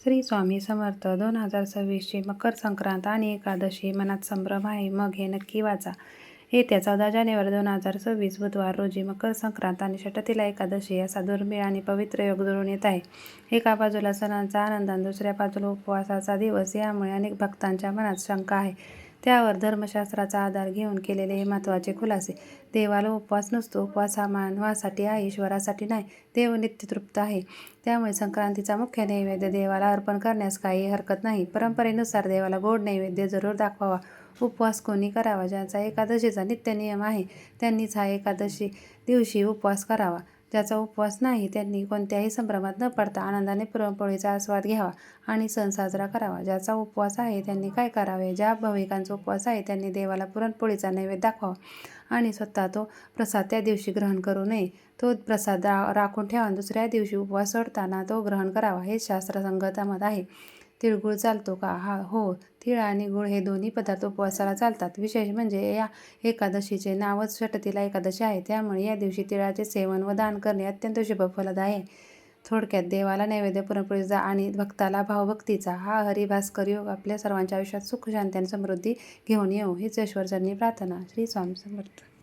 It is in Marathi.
श्री स्वामी समर्थ. 2026ची मकर संक्रांत आणि एकादशी. मनात संभ्रम आहे मग हे नक्की वाचा. येत्या 14 जानेवारी 2026 बुधवार रोजी मकर संक्रांत आणि षटतिला एकादशी असा दुर्मिळ आणि पवित्र योग जुळून येत आहे. एका बाजूला सणांचा आनंद आणि दुसऱ्या बाजूला उपवासाचा दिवस. यामुळे अनेक भक्तांच्या मनात शंका आहे. त्यावर धर्मशास्त्राचा आधार घेऊन केलेले हे महत्त्वाचे खुलासे. देवाला उपवास नसतो. उपवास हा मानवासाठी आहे, ईश्वरासाठी नाही. देव नित्यतृप्त आहे. त्यामुळे संक्रांतीचा मुख्य नैवेद्य देवाला अर्पण करण्यास काही हरकत नाही. परंपरेनुसार देवाला गोड नैवेद्य जरूर दाखवावा. उपवास कोणी करावा? ज्यांचा एकादशीचा नित्य नियम आहे त्यांनीच हा एकादशी दिवशी उपवास करावा. ज्याचा उपवास नाही त्यांनी कोणत्याही संभ्रमात न पडता आनंदाने पुरणपोळीचा आस्वाद घ्यावा आणि सण साजरा करावा. ज्याचा उपवास आहे त्यांनी काय करावे? ज्या भाविकांचा उपवास आहे त्यांनी देवाला पुरणपोळीचा नैवेद्य दाखवावा आणि स्वतः तो प्रसाद त्या दिवशी ग्रहण करू नये. तो प्रसाद राखून ठेवा. दुसऱ्या दिवशी उपवास सोडताना तो ग्रहण करावा. हे शास्त्रसंगत मत आहे. तिळगुळ चालतो का? हो. तीळ आणि गुळ हे दोन्ही पदार्थ उपवासाला चालतात. विशेष म्हणजे या एकादशीचे नावच षटतिला एकादशी आहे. त्यामुळे या दिवशी तिळाचे सेवन व दान करणे अत्यंत शुभफलदायी आहे. थोडक्यात देवाला नैवेद्य पुरणपोळीचा आणि भक्ताला भावभक्तीचा हा हरिभास्कर योग आपल्या सर्वांच्या आयुष्यात सुख, शांती आणि समृद्धी घेऊन येवो हीच ईश्वरचरणी प्रार्थना. श्री स्वामी समर्थ.